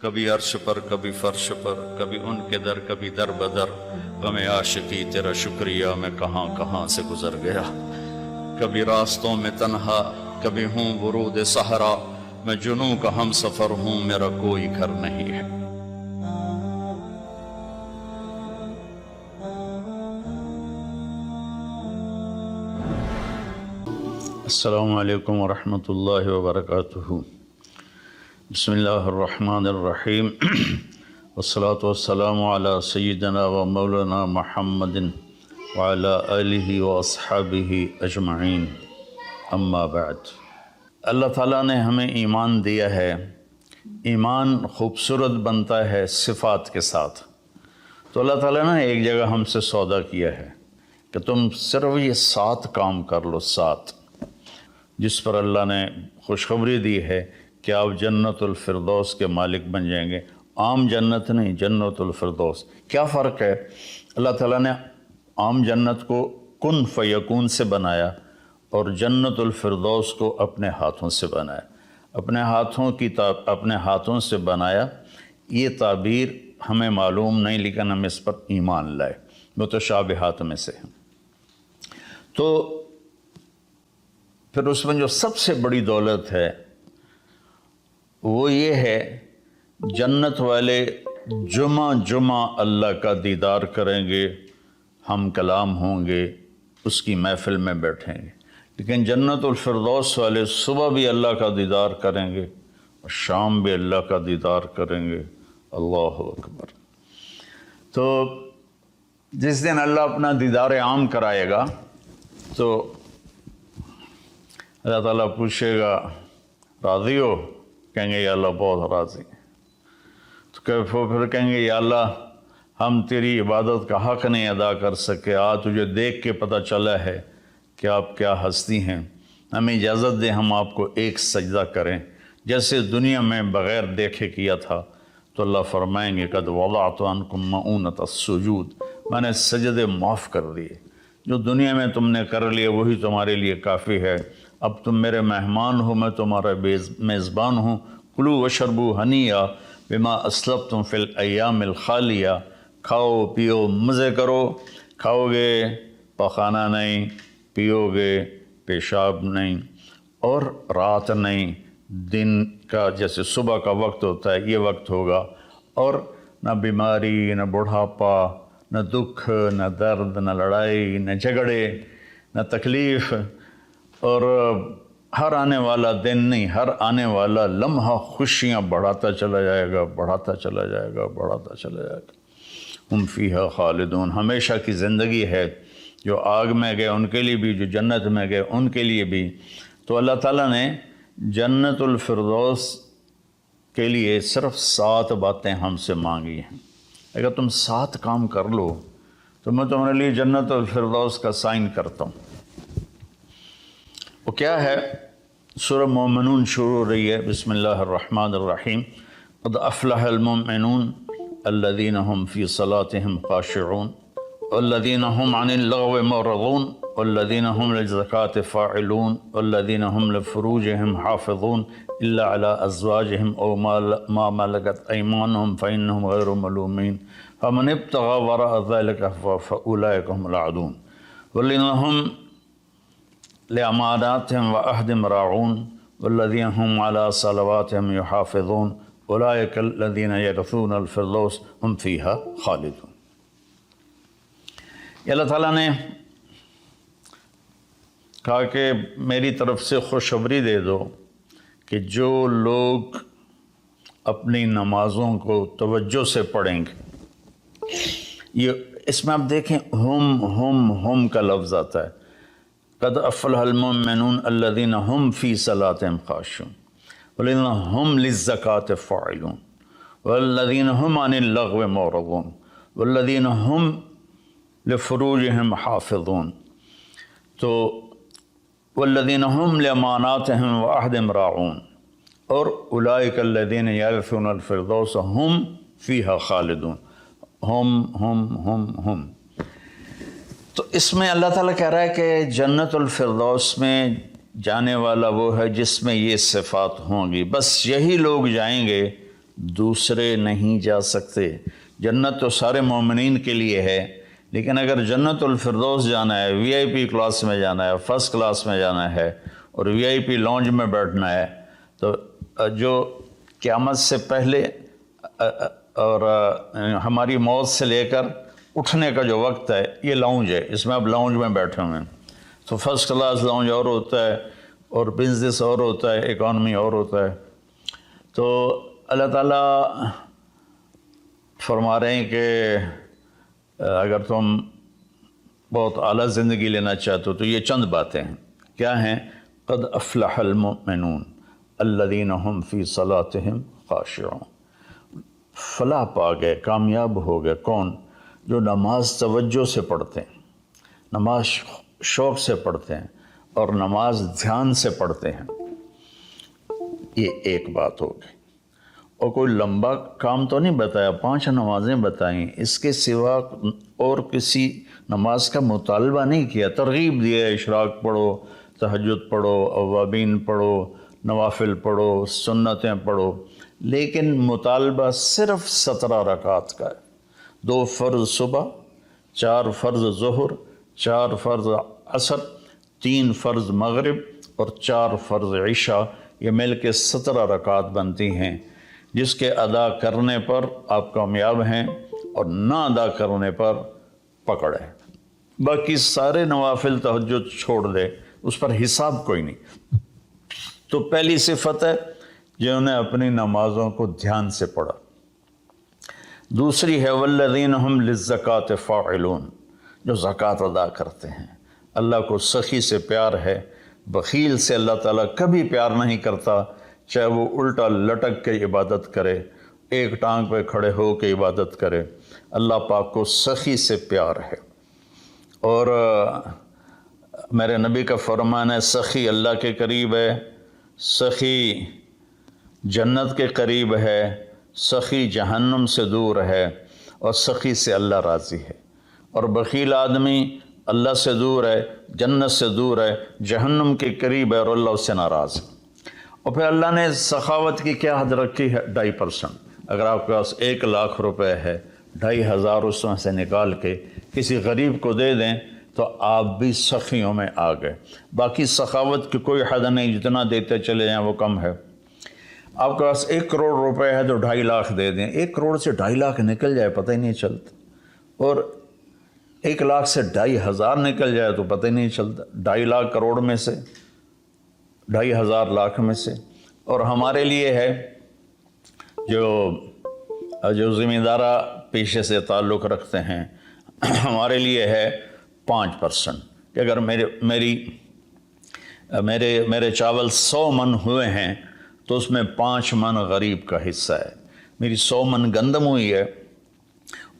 کبھی عرش پر کبھی فرش پر، کبھی ان کے در کبھی در بدر، غم عاشقی تیرا شکریہ میں کہاں کہاں سے گزر گیا، کبھی راستوں میں تنہا کبھی ہوں ورود صحرا، میں جنوں کا ہم سفر ہوں میرا کوئی گھر نہیں ہے۔ السلام علیکم ورحمۃ اللہ وبرکاتہ۔ بسم اللہ الرحمن الرحیم، والصلاة والسلام علی سیدنا و مولانا محمد وعلی آلہ واصحابہ اجمعین، اما بعد۔ اللہ تعالیٰ نے ہمیں ایمان دیا ہے۔ ایمان خوبصورت بنتا ہے صفات کے ساتھ۔ تو اللہ تعالیٰ نے ایک جگہ ہم سے سودا کیا ہے کہ تم صرف یہ 7 کام کر لو، 7، جس پر اللہ نے خوشخبری دی ہے کہ آپ جنت الفردوس کے مالک بن جائیں گے۔ عام جنت نہیں، جنت الفردوس۔ کیا فرق ہے؟ اللہ تعالیٰ نے عام جنت کو کن فیکون سے بنایا اور جنت الفردوس کو اپنے ہاتھوں سے بنایا۔ اپنے ہاتھوں سے بنایا، یہ تعبیر ہمیں معلوم نہیں، لیکن ہم اس پر ایمان لائے، متشابہات میں سے ہیں۔ تو پھر اس میں جو سب سے بڑی دولت ہے وہ یہ ہے، جنت والے جمعہ اللہ کا دیدار کریں گے، ہم کلام ہوں گے، اس کی محفل میں بیٹھیں گے۔ لیکن جنت الفردوس والے صبح بھی اللہ کا دیدار کریں گے اور شام بھی اللہ کا دیدار کریں گے۔ اللہ اکبر۔ تو جس دن اللہ اپنا دیدار عام کرائے گا تو اللہ تعالیٰ پوچھے گا، راضی ہو؟ کہیں گے یا اللہ بہت راضی۔ تو پھر کہیں گے یا اللہ ہم تیری عبادت کا حق نہیں ادا کر سکے، آج تجھے دیکھ کے پتہ چلا ہے کہ آپ کیا ہستی ہیں، ہمیں اجازت دیں ہم آپ کو ایک سجدہ کریں جیسے دنیا میں بغیر دیکھے کیا تھا۔ تو اللہ فرمائیں گے قد وضعت عنکم مؤونۃ السجود، میں نے سجدے معاف کر دیے، جو دنیا میں تم نے کر لیے وہی تمہارے لیے کافی ہے۔ اب تم میرے مہمان ہو، میں تمہارا میزبان ہوں۔ کلوا واشربوا ہنیئا بما اسلفتم فی الایام الخالیہ، کھاؤ پیو مزے کرو، کھاؤ گے پخانہ نہیں، پیو گے پیشاب نہیں، اور رات نہیں، دن کا جیسے صبح کا وقت ہوتا ہے یہ وقت ہوگا، اور نہ بیماری، نہ بڑھاپا، نہ دکھ، نہ درد، نہ لڑائی، نہ جھگڑے، نہ تکلیف، اور ہر آنے والا دن نہیں، ہر آنے والا لمحہ خوشیاں بڑھاتا چلا جائے گا، بڑھاتا چلا جائے گا، بڑھاتا چلا جائے گا۔ ہم فیہا خالدون، ہمیشہ کی زندگی ہے، جو آگ میں گئے ان کے لیے بھی، جو جنت میں گئے ان کے لیے بھی۔ تو اللہ تعالیٰ نے جنت الفردوس کے لیے صرف 7 باتیں ہم سے مانگی ہیں۔ اگر تم 7 کام کر لو تو میں تمہارے لیے جنت الفردوس کا سائن کرتا ہوں۔ وہ کیا ہے؟ سورہ مومنون شروع ہو رہی ہے، بسم اللہ الرحمن الرحیم۔ قد افلح المؤمنون الذین هم فی صلاتهم خاشعون والذین هم عن اللغو معرضون والذین هم للزکاة فاعلون والذین هم لفروجهم حافظون الا على ازواجهم او ما ملكت ايمانهم فانهم غیر ملومین فمن ابتغى وراء ذلك فاولئک هم العادون والذین هم لأماناتهم وعهدهم راعون والذین هم على صلواتهم يحافظون اولئک الذین یرثون الفردوس هم فیها خالدون۔ یہ اللہ تعالیٰ نے کہا کہ میری طرف سے خوشخبری دے دو کہ جو لوگ اپنی نمازوں کو توجہ سے پڑھیں گے، یہ اس میں آپ دیکھیں ہم کا لفظ آتا ہے۔ قد افلح المؤمنون الذین هم فی صلاتهم خاشعون والذین هم للزکاة فاعلون والذین هم عن اللغو معرضون والذین هم لفروجهم حافظون، تو والذین هم لأماناتهم وعهدهم راعون، اور اولئک الذین یرثون الفردوس هم فیہا خالدون۔ ہم تو اس میں اللہ تعالیٰ کہہ رہا ہے کہ جنت الفردوس میں جانے والا وہ ہے جس میں یہ صفات ہوں گی، بس یہی لوگ جائیں گے دوسرے نہیں جا سکتے۔ جنت تو سارے مومنین کے لیے ہے، لیکن اگر جنت الفردوس جانا ہے، وی آئی پی کلاس میں جانا ہے، فرسٹ کلاس میں جانا ہے اور وی آئی پی لانج میں بیٹھنا ہے، تو جو قیامت سے پہلے اور ہماری موت سے لے کر اٹھنے کا جو وقت ہے یہ لاؤنج ہے، اس میں اب لاؤنج میں بیٹھے ہوئے ہیں۔ تو فرسٹ کلاس لاؤنج اور ہوتا ہے اور بزنس اور ہوتا ہے، اکانومی اور ہوتا ہے۔ تو اللہ تعالیٰ فرما رہے ہیں کہ اگر تم بہت اعلیٰ زندگی لینا چاہتے ہو تو یہ چند باتیں ہیں۔ کیا ہیں؟ قد افلح المؤمنون الذین هم فی صلاتهم خاشعون۔ فلاح پا گئے، کامیاب ہو گئے کون؟ جو نماز توجہ سے پڑھتے ہیں، نماز شوق سے پڑھتے ہیں اور نماز دھیان سے پڑھتے ہیں۔ یہ ایک بات ہو گئی۔ اور کوئی لمبا کام تو نہیں بتایا، 5 نمازیں بتائیں، اس کے سوا اور کسی نماز کا مطالبہ نہیں کیا، ترغیب دیا، اشراق پڑھو، تہجد پڑھو، اوابین پڑھو، نوافل پڑھو، سنتیں پڑھو، لیکن مطالبہ صرف 17 رکعات کا ہے۔ 2 فرض صبح، 4 فرض ظہر، 4 فرض عصر، 3 فرض مغرب اور 4 فرض عشاء، یہ مل کے 17 رکعات بنتی ہیں، جس کے ادا کرنے پر آپ کامیاب ہیں اور نہ ادا کرنے پر پکڑ ہے۔ باقی سارے نوافل تہجد چھوڑ دے، اس پر حساب کوئی نہیں۔ تو پہلی صفت ہے جنہوں نے اپنی نمازوں کو دھیان سے پڑھا۔ دوسری ہے والذین هم للزکاة فاعلون، جو زکوٰۃ ادا کرتے ہیں۔ اللہ کو سخی سے پیار ہے، بخیل سے اللہ تعالیٰ کبھی پیار نہیں کرتا، چاہے وہ الٹا لٹک کے عبادت کرے، ایک ٹانگ پہ کھڑے ہو کے عبادت کرے، اللہ پاک کو سخی سے پیار ہے۔ اور میرے نبی کا فرمان ہے سخی اللہ کے قریب ہے، سخی جنت کے قریب ہے، سخی جہنم سے دور ہے، اور سخی سے اللہ راضی ہے۔ اور بخیل آدمی اللہ سے دور ہے، جنت سے دور ہے، جہنم کے قریب ہے اور اللہ اس سے ناراض ہے۔ اور پھر اللہ نے سخاوت کی کیا حد رکھی ہے؟ 2.5%۔ اگر آپ کے پاس 1 لاکھ روپے ہے، 2,500 اس میں سے نکال کے کسی غریب کو دے دیں تو آپ بھی سخیوں میں آ گئے۔ باقی سخاوت کی کوئی حد نہیں، جتنا دیتے چلے جائیں وہ کم ہے۔ آپ کے پاس 1 کروڑ روپے ہے تو 2.5 لاکھ دے دیں، 1 کروڑ سے 2.5 لاکھ نکل جائے پتہ ہی نہیں چلتا، اور 1 لاکھ سے 2,500 نکل جائے تو پتہ ہی نہیں چلتا، 2.5 لاکھ کروڑ میں سے، 2,500 لاکھ میں سے۔ اور ہمارے لیے ہے جو زمیندارہ پیشے سے تعلق رکھتے ہیں، ہمارے لیے ہے 5%، کہ اگر میرے چاول 100 من ہوئے ہیں تو اس میں 5 من غریب کا حصہ ہے۔ میری 100 من گندم ہوئی ہے،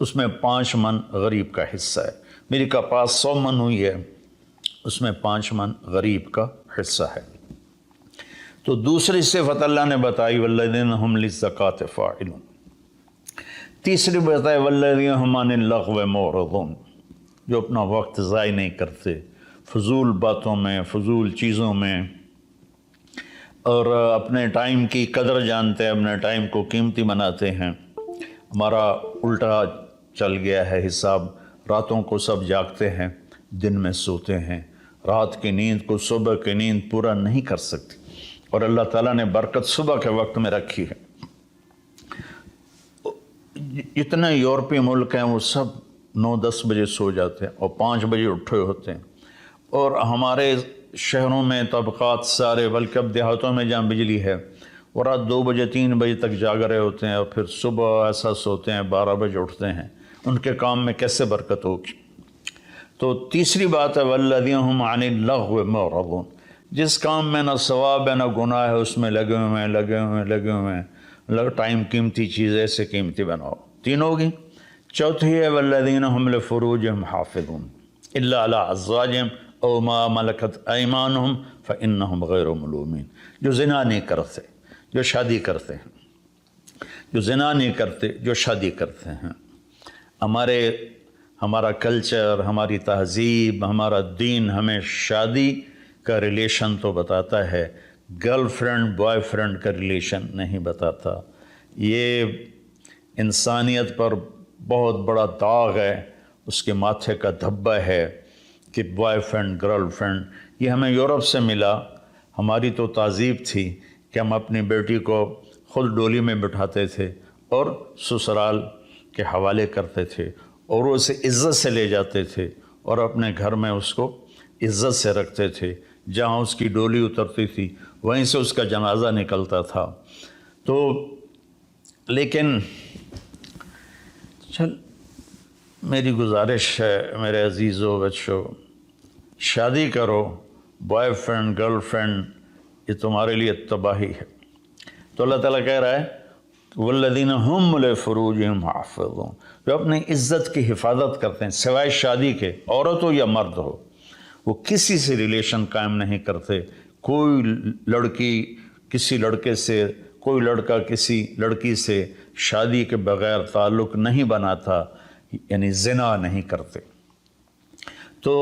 اس میں 5 من غریب کا حصہ ہے۔ میری کپاس 100 من ہوئی ہے، اس میں 5 من غریب کا حصہ ہے۔ تو دوسری صفت اللہ نے بتائی والذین هم للزکاة فاعلون۔ تیسری بتائی والذین هم عن اللغو معرضون، جو اپنا وقت ضائع نہیں کرتے فضول باتوں میں، فضول چیزوں میں، اور اپنے ٹائم کی قدر جانتے ہیں، اپنے ٹائم کو قیمتی بناتے ہیں۔ ہمارا الٹا چل گیا ہے حساب، راتوں کو سب جاگتے ہیں، دن میں سوتے ہیں، رات کی نیند کو صبح کی نیند پورا نہیں کر سکتی، اور اللہ تعالیٰ نے برکت صبح کے وقت میں رکھی ہے۔ جتنے یورپی ملک ہیں وہ سب 9-10 بجے سو جاتے ہیں اور 5 بجے اٹھے ہوتے ہیں، اور ہمارے شہروں میں طبقات سارے، بلکہ اب دیہاتوں میں جہاں بجلی ہے وہ رات 2 بجے 3 بجے تک جاگ رہے ہوتے ہیں، اور پھر صبح ایسا سوتے ہیں 12 بجے اٹھتے ہیں۔ ان کے کام میں کیسے برکت ہوگی؟ تو تیسری بات ہے والذین هم عن اللغو معرضون، جس کام میں نہ ثواب ہے نہ گناہ ہے اس میں لگے ہوئے ہیں، ٹائم قیمتی چیز ایسے قیمتی بناؤ۔ 3 ہوگی۔ چوتھی ہے والذین هم لفروجهم حافظون الا علی ازواجهم او ما ملکت ایمانهم فانهم غیر ملومین، جو زنا نہیں کرتے، جو شادی کرتے ہیں، جو زنا نہیں کرتے، جو شادی کرتے ہیں۔ ہمارا کلچر، ہماری تہذیب، ہمارا دین ہمیں شادی کا ریلیشن تو بتاتا ہے، گرل فرینڈ بوائے فرینڈ کا ریلیشن نہیں بتاتا، یہ انسانیت پر بہت بڑا داغ ہے، اس کے ماتھے کا دھبہ ہے کہ بوائے فرینڈ گرل فرینڈ، یہ ہمیں یورپ سے ملا۔ ہماری تو تہذیب تھی کہ ہم اپنی بیٹی کو خود ڈولی میں بٹھاتے تھے اور سسرال کے حوالے کرتے تھے اور اسے عزت سے لے جاتے تھے اور اپنے گھر میں اس کو عزت سے رکھتے تھے۔ جہاں اس کی ڈولی اترتی تھی وہیں سے اس کا جنازہ نکلتا تھا۔ تو لیکن میری گزارش ہے میرے عزیزو بچوں، شادی کرو، بوائے فرینڈ گرل فرینڈ یہ تمہارے لیے تباہی ہے۔ تو اللہ تعالیٰ کہہ رہا ہے والذین هم لفروجہم حافظون، جو اپنی عزت کی حفاظت کرتے ہیں سوائے شادی کے، عورت ہو یا مرد ہو، وہ کسی سے ریلیشن قائم نہیں کرتے۔ کوئی لڑکی کسی لڑکے سے، کوئی لڑکا کسی لڑکی سے شادی کے بغیر تعلق نہیں بناتا، یعنی زنا نہیں کرتے۔ تو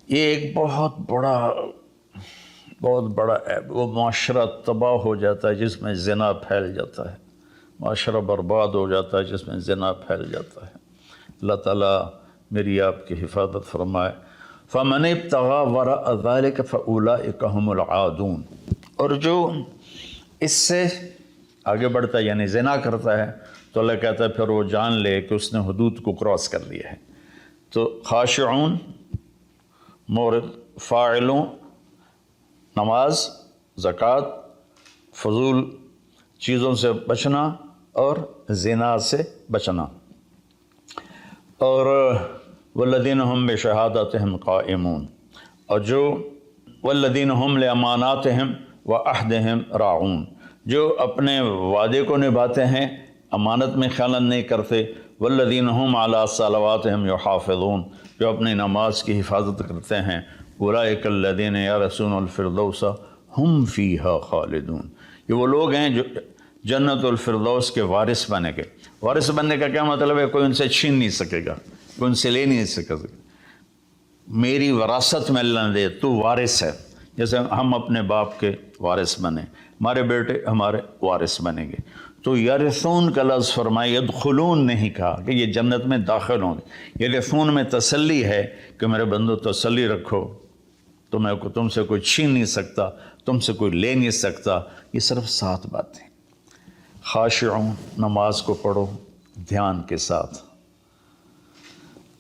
یہ ایک بہت بڑا وہ معاشرہ تباہ ہو جاتا ہے جس میں زنا پھیل جاتا ہے، معاشرہ برباد ہو جاتا ہے جس میں زنا پھیل جاتا ہے۔ اللہ تعالیٰ میری آپ کی حفاظت فرمائے۔ فَمَنِ ابْتَغَىٰ وَرَاءَ ذَلِكَ فَأُولَٰئِكَ هُمُ الْعَادُونَ، اور جو اس سے آگے بڑھتا ہے یعنی زنا کرتا ہے تو اللہ کہتا ہے پھر وہ جان لے کہ اس نے حدود کو کراس کر لیا ہے۔ تو خاشعون، مورد، فاعلون، نماز، زکوٰۃ، فضول چیزوں سے بچنا اور زنا سے بچنا، اور والذین هم بشہادتہم قائمون، اور جو والذین هم لاماناتہم وعہدہم راعون، جو اپنے وعدے کو نبھاتے ہیں، امانت میں خیانت نہیں کرتے۔ والذین هم علی صلواتہم یحافظون، جو اپنی نماز کی حفاظت کرتے ہیں۔ اولئک الذین یرثون الفردوس ہم فیہا خالدون، یہ وہ لوگ ہیں جو جنت الفردوس کے وارث بنے گے۔ وارث بننے کا کیا مطلب ہے؟ کوئی ان سے چھین نہیں سکے گا، کوئی ان سے لے نہیں سکے گا۔ میری وراثت میں اللہ نے دے، تو وارث ہے، جیسے ہم اپنے باپ کے وارث بنے، ہمارے بیٹے ہمارے وارث بنیں گے۔ تو یرثون کا لفظ فرمائے، یدخلون نہیں کہا کہ یہ جنت میں داخل ہوں گے۔ یرثون میں تسلی ہے کہ میرے بندو تسلی رکھو، تم سے کوئی چھین نہیں سکتا، تم سے کوئی لے نہیں سکتا۔ یہ صرف 7 باتیں۔ خاشعون، نماز کو پڑھو دھیان کے ساتھ،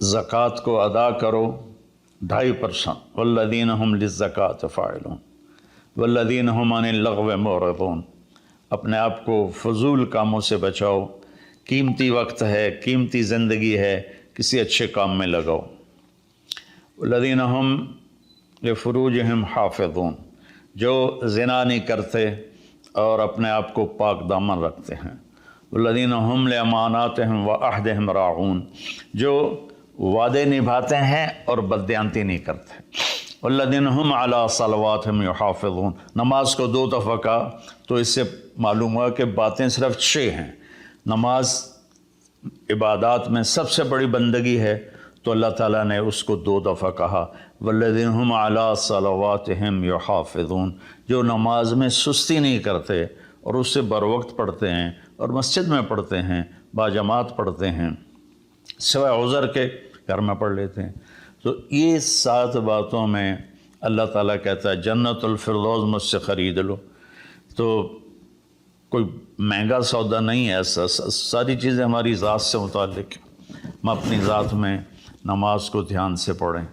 زکوٰۃ کو ادا کرو 2.5%، والذین هم للزکاۃ فاعلون، والذین هم عن اللغو معرضون، اپنے آپ کو فضول کاموں سے بچاؤ، قیمتی وقت ہے، قیمتی زندگی ہے، کسی اچھے کام میں لگاؤ۔ والذین هم لفروجہم حافظون، جو زنا نہیں کرتے اور اپنے آپ کو پاک دامن رکھتے ہیں۔ والذین هم لاماناتہم وعہدہم راعون، جو وعدے نبھاتے ہیں اور بددیانتی نہیں کرتے۔ والذین هم علی صلواتہم یحافظون، نماز کو 2 دفعہ کہا تو اس سے معلوم ہوا کہ باتیں صرف 6 ہیں۔ نماز عبادات میں سب سے بڑی بندگی ہے تو اللہ تعالیٰ نے اس کو 2 دفعہ کہا۔ والذین هم علی صلواتہم یحافظون، جو نماز میں سستی نہیں کرتے اور اس سے بروقت پڑھتے ہیں اور مسجد میں پڑھتے ہیں، باجماعت پڑھتے ہیں، سوائے عذر کے گھر میں پڑھ لیتے ہیں۔ تو یہ 7 باتوں میں اللہ تعالیٰ کہتا ہے جنت الفردوس مجھ سے خرید لو۔ تو کوئی مہنگا سودا نہیں ہے ایسا، ساری چیزیں ہماری ذات سے متعلق ہیں۔ ہم اپنی ذات میں نماز کو دھیان سے پڑھیں،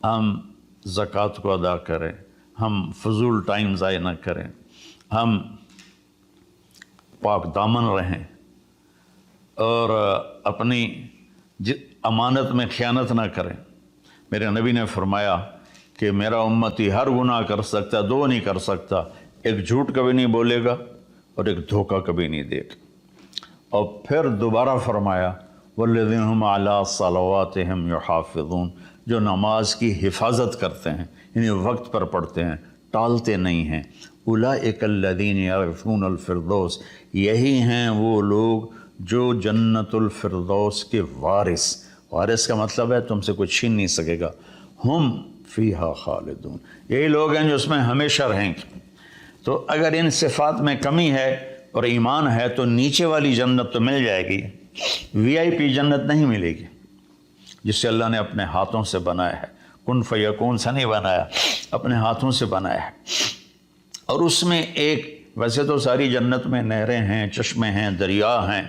ہم زکوٰۃ کو ادا کریں، ہم فضول ٹائم ضائع نہ کریں، ہم پاک دامن رہیں اور اپنی امانت میں خیانت نہ کریں۔ میرے نبی نے فرمایا کہ میرا امتی ہر گناہ کر سکتا، 2 نہیں کر سکتا، ایک جھوٹ کبھی نہیں بولے گا اور ایک دھوکہ کبھی نہیں دے گا۔ اور پھر دوبارہ فرمایا والذین هم علی صلواتہم یحافظون، جو نماز کی حفاظت کرتے ہیں، یعنی وقت پر پڑھتے ہیں، ٹالتے نہیں ہیں۔ اولئک الذین یرثون الفردوس، یہی ہیں وہ لوگ جو جنت الفردوس کے وارث کا مطلب ہے تم سے کوئی چھین نہیں سکے گا۔ ہم فیہا خالدون، یہی لوگ ہیں جو اس میں ہمیشہ رہیں گے۔ تو اگر ان صفات میں کمی ہے اور ایمان ہے تو نیچے والی جنت تو مل جائے گی، وی آئی پی جنت نہیں ملے گی، جسے اللہ نے اپنے ہاتھوں سے بنایا ہے، کن فیکون سے نہیں بنایا، اپنے ہاتھوں سے بنایا ہے۔ اور اس میں ایک، ویسے تو ساری جنت میں نہریں ہیں، چشمے ہیں، دریا ہیں،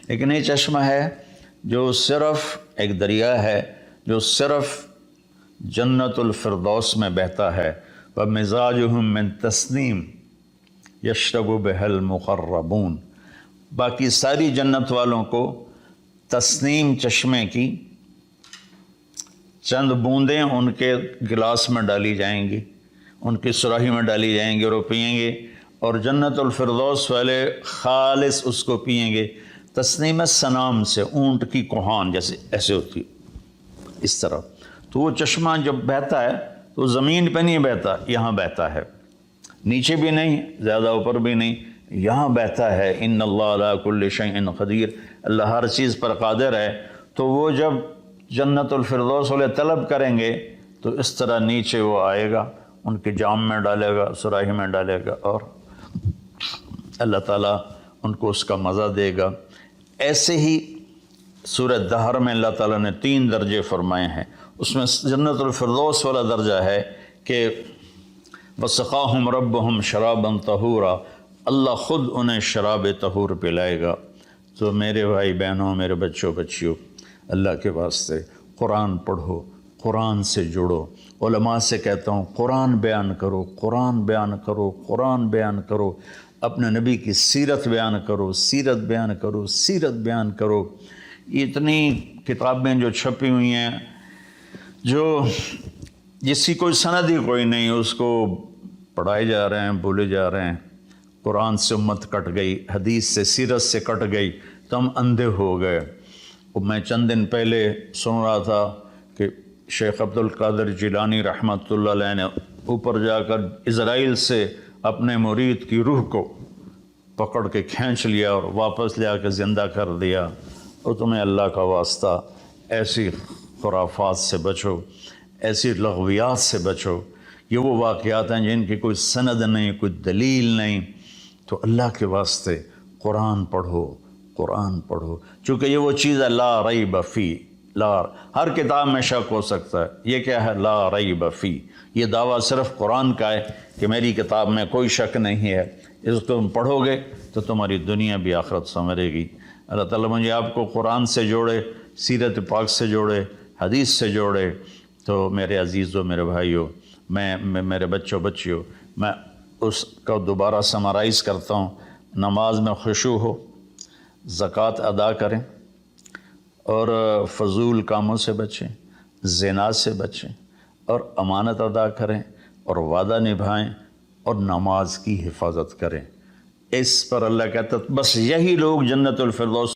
لیکن یہ چشمہ ہے جو صرف ایک دریا ہے جو صرف جنت الفردوس میں بہتا ہے، وَمِزَاجُهُم مِّن تَسْنِيمٍ يَشْرَبُ بِهَا الْمُقَرَّبُونَ، باقی ساری جنت والوں کو تسنیم چشمے کی چند بوندیں ان کے گلاس میں ڈالی جائیں گی، ان کی سراہی میں ڈالی جائیں گی اور وہ پئیں گے، اور جنت الفردوس والے خالص اس کو پئیں گے۔ تسنیم سنام سے، اونٹ کی کوہان جیسے ایسے ہوتی، اس طرح۔ تو وہ چشمہ جب بہتا ہے تو زمین پہ نہیں بہتا، یہاں بہتا ہے، نیچے بھی نہیں، زیادہ اوپر بھی نہیں، یہاں بہتا ہے۔ ان اللہ علی کل شیء قدیر، اللہ ہر چیز پر قادر ہے۔ تو وہ جب جنت الفردوس والے طلب کریں گے تو اس طرح نیچے وہ آئے گا، ان کے جام میں ڈالے گا، سراہی میں ڈالے گا، اور اللہ تعالیٰ ان کو اس کا مزہ دے گا۔ ایسے ہی سورہ دہر میں اللہ تعالیٰ نے 3 درجے فرمائے ہیں، اس میں جنت الفردوس والا درجہ ہے کہ وَسَقَاهُمْ رَبُّهُمْ شَرَابًا طَهُورًا، اللہ خود انہیں شراب طہور پلائے گا۔ تو میرے بھائی بہنوں، میرے بچوں بچیوں، اللہ کے واسطے قرآن پڑھو، قرآن سے جڑو۔ علماء سے کہتا ہوں قرآن بیان کرو، قرآن بیان کرو، قرآن بیان کرو، اپنے نبی کی سیرت بیان کرو، سیرت بیان کرو، سیرت بیان کرو۔ اتنی کتابیں جو چھپی ہوئی ہیں، جو جس کی کوئی سند ہی کوئی نہیں، اس کو پڑھائے جا رہے ہیں، بولے جا رہے ہیں۔ قرآن سے امت کٹ گئی، حدیث سے، سیرت سے کٹ گئی، تو ہم اندھے ہو گئے۔ میں چند دن پہلے سن رہا تھا کہ شیخ عبد القادر جیلانی رحمۃ اللہ علیہ نے اوپر جا کر اسرائیل سے اپنے مرید کی روح کو پکڑ کے کھینچ لیا اور واپس لے آ کے زندہ کر دیا۔ اور تمہیں اللہ کا واسطہ ایسی خرافات سے بچو، ایسی لغویات سے بچو۔ یہ وہ واقعات ہیں جن کی کوئی سند نہیں، کوئی دلیل نہیں۔ تو اللہ کے واسطے قرآن پڑھو، قرآن پڑھو، چونکہ یہ وہ چیز ہے لا ریب فی، ہر کتاب میں شک ہو سکتا ہے، یہ کیا ہے؟ لا ریب فی۔ یہ دعویٰ صرف قرآن کا ہے کہ میری کتاب میں کوئی شک نہیں ہے، اس کو تم پڑھو گے تو تمہاری دنیا بھی آخرت سنورے گی۔ اللہ تعالیٰ مجھے آپ کو قرآن سے جوڑے، سیرت پاک سے جوڑے، حدیث سے جوڑے۔ تو میرے عزیزوں، میرے بھائیوں، میرے بچوں بچیوں، میں اس کا دوبارہ سمرائز کرتا ہوں۔ نماز میں خشوع ہو، زکوٰۃ ادا کریں، اور فضول کاموں سے بچیں، زنا سے بچیں، اور امانت ادا کریں، اور وعدہ نبھائیں، اور نماز کی حفاظت کریں۔ اس پر اللہ کہتا ہے بس یہی لوگ جنت الفردوس